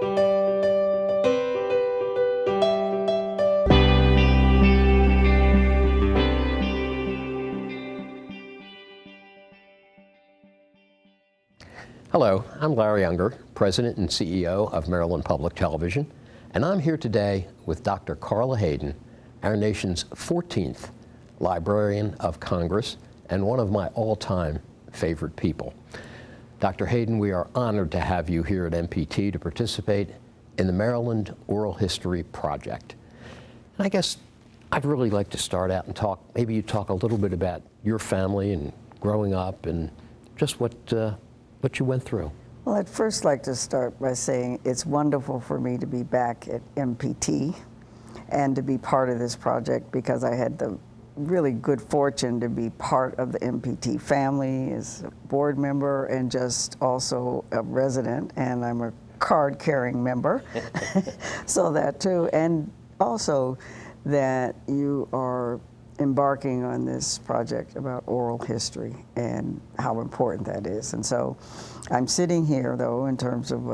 Hello, I'm Larry Unger, President and CEO of Maryland Public Television, and I'm here today with Dr. Carla Hayden, our nation's 14th Librarian of Congress and one of my all-time favorite people. Dr. Hayden, we are honored to have you here at MPT to participate in the Maryland Oral History Project. And I guess I'd really like to start out and maybe you talk a little bit about your family and growing up and just what you went through. Well, I'd first like to start by saying it's wonderful for me to be back at MPT and to be part of this project, because I had the really good fortune to be part of the MPT family as a board member and just also a resident, and I'm a card-carrying member, so that too, and also that you are embarking on this project about oral history and how important that is. And so I'm sitting here, though, in terms of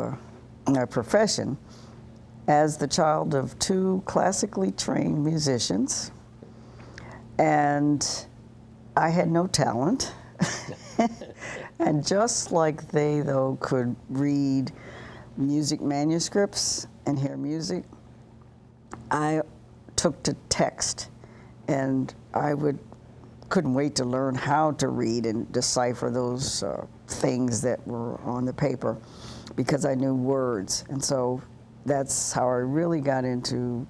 my profession, as the child of two classically trained musicians, and I had no talent. And just like they, though, could read music manuscripts and hear music, I took to text. And I couldn't wait to learn how to read and decipher those things that were on the paper, because I knew words. And so that's how I really got into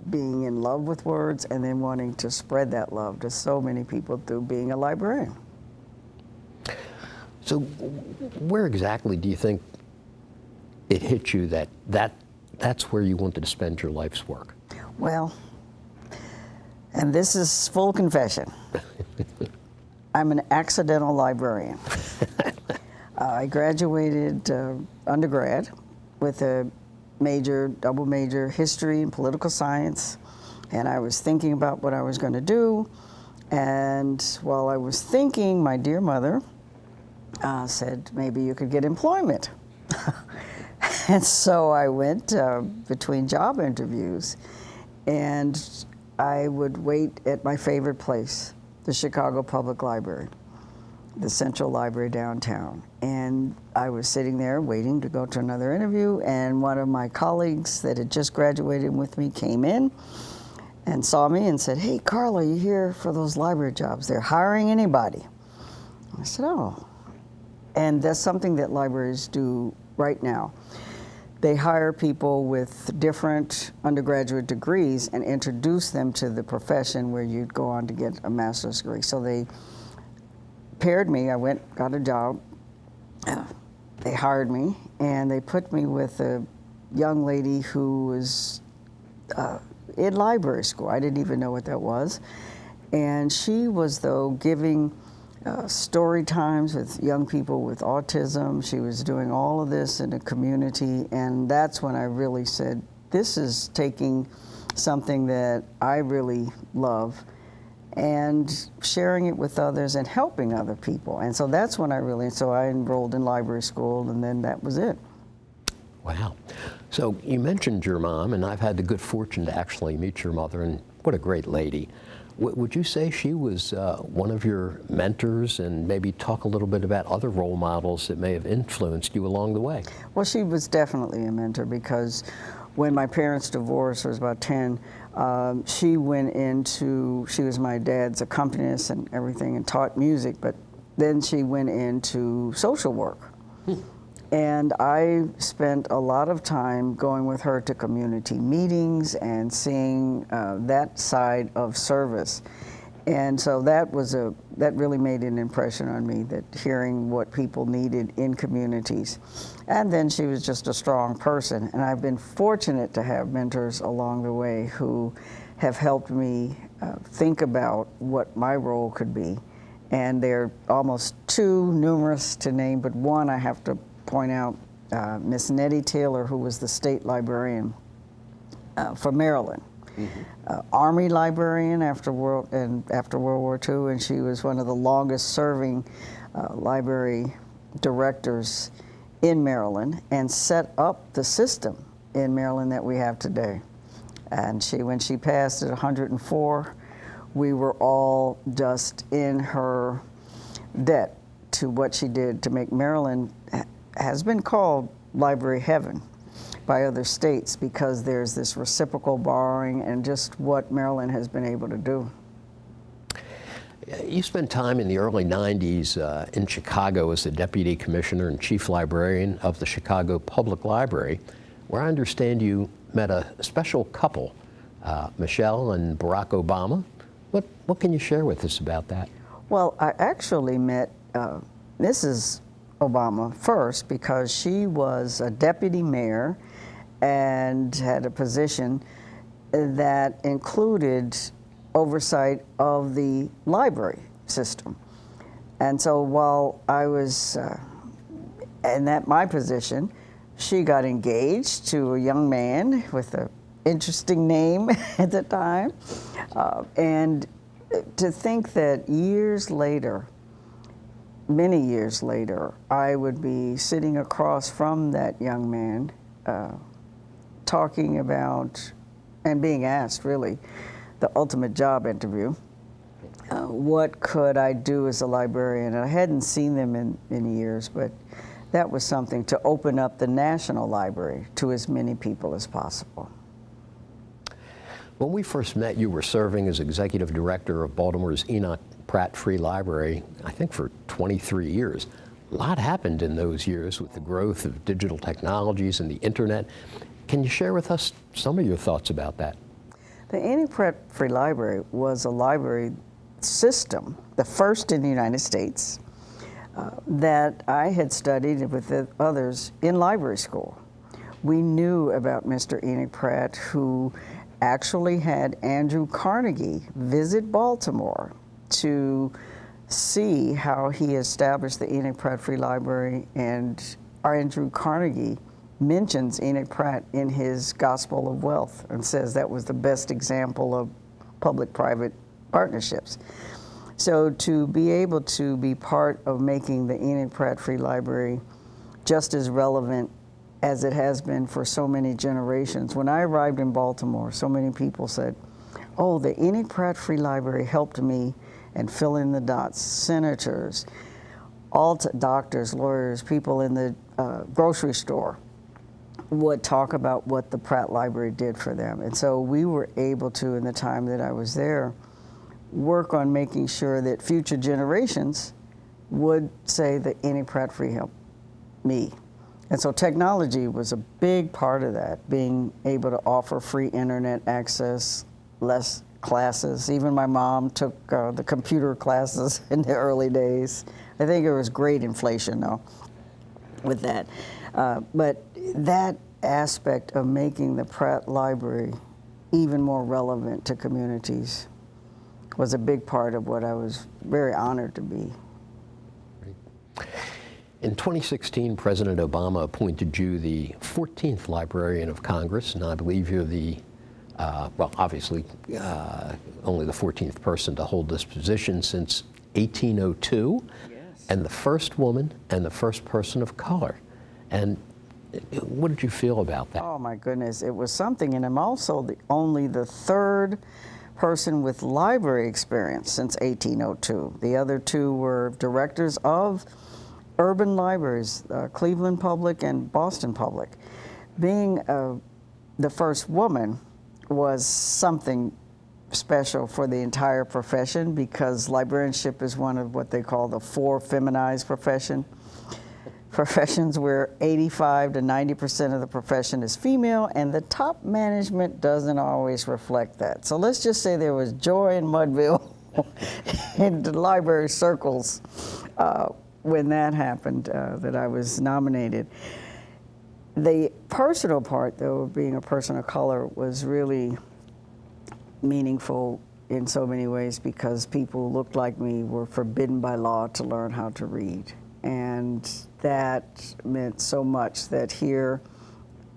being in love with words and then wanting to spread that love to so many people through being a librarian. So where exactly do you think it hit you that's where you wanted to spend your life's work? Well, and this is full confession, I'm an accidental librarian. I graduated undergrad with a double major, history and political science, and I was thinking about what I was going to do. And while I was thinking, my dear mother said, maybe you could get employment. And so I went between job interviews, and I would wait at my favorite place, the Chicago Public Library, the Central Library downtown. And I was sitting there waiting to go to another interview, and one of my colleagues that had just graduated with me came in and saw me and said, "Hey, Carla, you here for those library jobs? They're hiring anybody." I said, "Oh." And that's something that libraries do right now. They hire people with different undergraduate degrees and introduce them to the profession where you'd go on to get a master's degree. So they paired me. I went, got a job. They hired me, and they put me with a young lady who was in library school. I didn't even know what that was. And she was, though, giving story times with young people with autism. She was doing all of this in a community, and that's when I really said, this is taking something that I really love and sharing it with others and helping other people. And so that's when I enrolled in library school, and then that was it. Wow. So you mentioned your mom, and I've had the good fortune to actually meet your mother, and what a great lady. Would you say she was one of your mentors, and maybe talk a little bit about other role models that may have influenced you along the way? Well, she was definitely a mentor, because when my parents divorced, I was about 10, she was my dad's accompanist and everything and taught music, but then she went into social work. And I spent a lot of time going with her to community meetings and seeing that side of service. And so that really made an impression on me, that hearing what people needed in communities. And then she was just a strong person. And I've been fortunate to have mentors along the way who have helped me think about what my role could be. And they're almost too numerous to name, but one I have to point out, Miss Nettie Taylor, who was the state librarian for Maryland. Army librarian after World War II, and she was one of the longest serving library directors in Maryland, and set up the system in Maryland that we have today. And when she passed at 104, we were all just in her debt to what she did to make Maryland, has been called library heaven by other states, because there's this reciprocal borrowing and just what Maryland has been able to do. You spent time in the early 90s in Chicago as the Deputy Commissioner and Chief Librarian of the Chicago Public Library, where I understand you met a special couple, Michelle and Barack Obama. What can you share with us about that? Well, I actually met Mrs. Obama first because she was a deputy mayor and had a position that included oversight of the library system. And so while I was in my position, she got engaged to a young man with an interesting name at the time. And to think that years later, many years later, I would be sitting across from that young man talking about and being asked, really, the ultimate job interview. What could I do as a librarian? And I hadn't seen them in years, but that was something to open up the National Library to as many people as possible. When we first met, you were serving as Executive Director of Baltimore's Enoch Pratt Free Library, I think for 23 years. A lot happened in those years with the growth of digital technologies and the internet. Can you share with us some of your thoughts about that? The Enoch Pratt Free Library was a library system, the first in the United States, that I had studied with the others in library school. We knew about Mr. Enoch Pratt, who actually had Andrew Carnegie visit Baltimore to see how he established the Enoch Pratt Free Library, and Andrew Carnegie mentions Enoch Pratt in his Gospel of Wealth and says that was the best example of public-private partnerships. So to be able to be part of making the Enoch Pratt Free Library just as relevant as it has been for so many generations. When I arrived in Baltimore, so many people said, oh, the Enoch Pratt Free Library helped me, and fill in the dots. Senators, doctors, lawyers, people in the grocery store would talk about what the Pratt Library did for them. And so we were able to, in the time that I was there, work on making sure that future generations would say that Enoch Pratt Free helped me. And so technology was a big part of that, being able to offer free internet access, less classes. Even my mom took the computer classes in the early days. I think there was great inflation, though, with that. But that aspect of making the Pratt Library even more relevant to communities was a big part of what I was very honored to be. In 2016, President Obama appointed you the 14th Librarian of Congress, and I believe you're the, well, obviously, only the 14th person to hold this position since 1802, yes, and the first woman and the first person of color. And what did you feel about that? Oh my goodness, it was something, and I'm also only the third person with library experience since 1802. The other two were directors of urban libraries, Cleveland Public and Boston Public. Being the first woman was something special for the entire profession, because librarianship is one of what they call the 4 feminized professions where 85 to 90% of the profession is female, and the top management doesn't always reflect that. So let's just say there was joy in Mudville in the library circles when that happened, that I was nominated. The personal part, though, of being a person of color was really meaningful in so many ways, because people who looked like me were forbidden by law to learn how to read. And that meant so much, that here,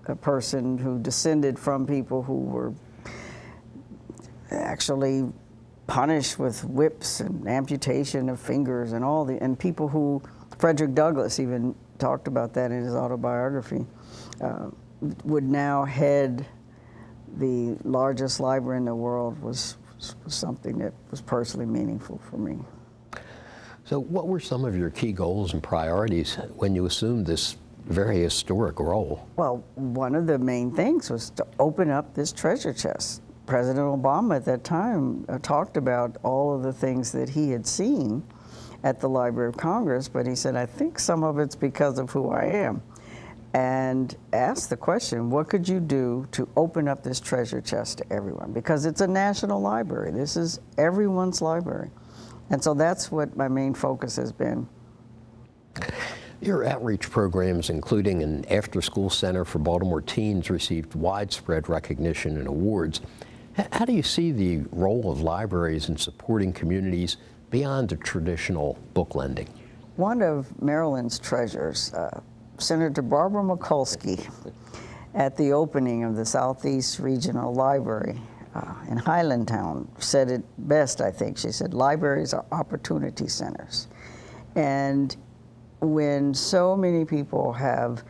a person who descended from people who were actually punished with whips and amputation of fingers and and people who, Frederick Douglass even talked about that in his autobiography, would now head the largest library in the world was something that was personally meaningful for me. So what were some of your key goals and priorities when you assumed this very historic role? Well, one of the main things was to open up this treasure chest. President Obama at that time talked about all of the things that he had seen at the Library of Congress, but he said, I think some of it's because of who I am. And asked the question, what could you do to open up this treasure chest to everyone? Because it's a national library. This is everyone's library. And so that's what my main focus has been. Your outreach programs, including an after-school center for Baltimore teens, received widespread recognition and awards. How do you see the role of libraries in supporting communities beyond the traditional book lending? One of Maryland's treasures, Senator Barbara Mikulski, at the opening of the Southeast Regional Library in Highlandtown, said it best, I think. She said, libraries are opportunity centers. And when so many people have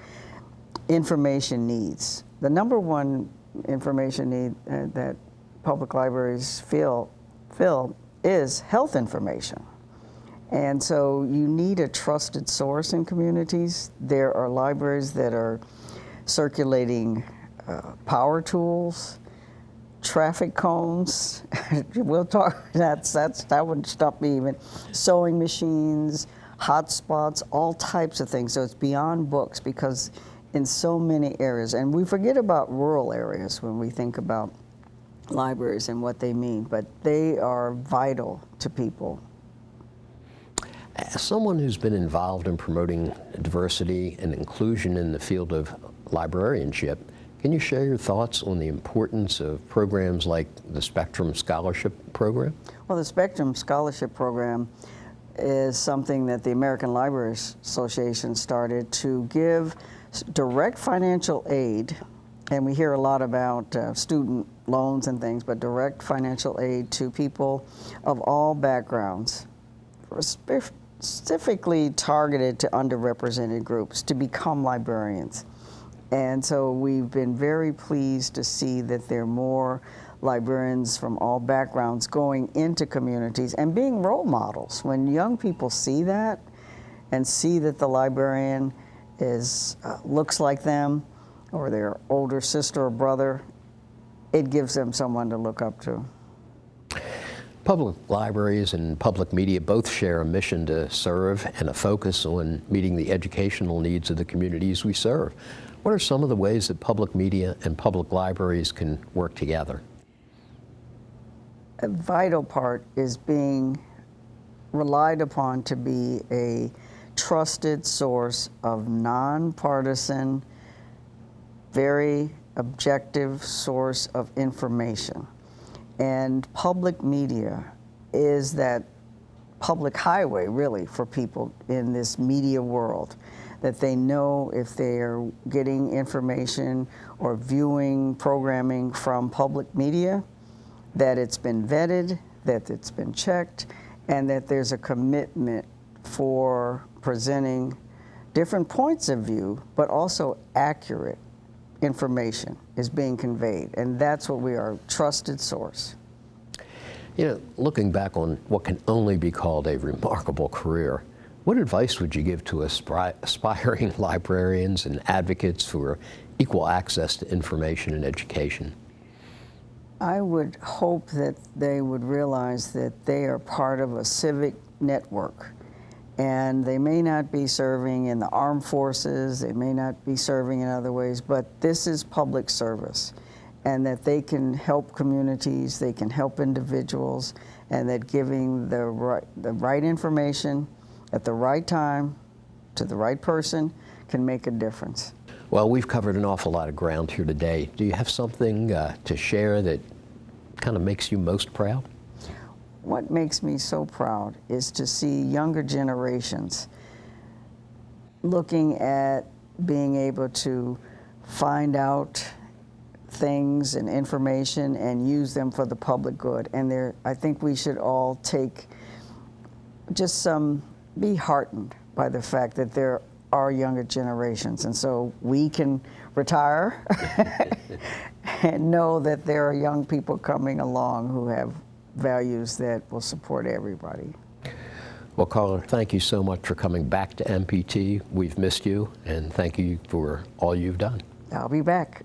information needs, the number one information need that public libraries fill is health information. And so you need a trusted source in communities. There are libraries that are circulating power tools, traffic cones. We'll talk, that wouldn't stop me even. Sewing machines, hotspots, all types of things. So it's beyond books because in so many areas, and we forget about rural areas when we think about libraries and what they mean, but they are vital to people. As someone who's been involved in promoting diversity and inclusion in the field of librarianship, can you share your thoughts on the importance of programs like the Spectrum Scholarship Program? Well, the Spectrum Scholarship Program is something that the American Library Association started to give direct financial aid, and we hear a lot about student loans and things, but direct financial aid to people of all backgrounds, specifically targeted to underrepresented groups to become librarians. And so we've been very pleased to see that there are more librarians from all backgrounds going into communities and being role models. When young people see that and see that the librarian is looks like them or their older sister or brother, it gives them someone to look up to. Public libraries and public media both share a mission to serve and a focus on meeting the educational needs of the communities we serve. What are some of the ways that public media and public libraries can work together? A vital part is being relied upon to be a trusted source of nonpartisan, very objective source of information. And public media is that public highway, really, for people in this media world, that they know if they are getting information or viewing programming from public media, that it's been vetted, that it's been checked, and that there's a commitment for presenting different points of view, but also accurate information is being conveyed. And that's what we are, trusted source. You know, looking back on what can only be called a remarkable career, what advice would you give to aspiring librarians and advocates for equal access to information and education? I would hope that they would realize that they are part of a civic network, and they may not be serving in the armed forces, they may not be serving in other ways, but this is public service, and that they can help communities, they can help individuals, and that giving the right information at the right time to the right person can make a difference. Well, we've covered an awful lot of ground here today. Do you have something to share that kind of makes you most proud? What makes me so proud is to see younger generations looking at being able to find out things and information and use them for the public good. And I think we should all take be heartened by the fact that there are younger generations. And so we can retire and know that there are young people coming along who have values that will support everybody. Well, Carla, thank you so much for coming back to MPT. We've missed you, and thank you for all you've done. I'll be back.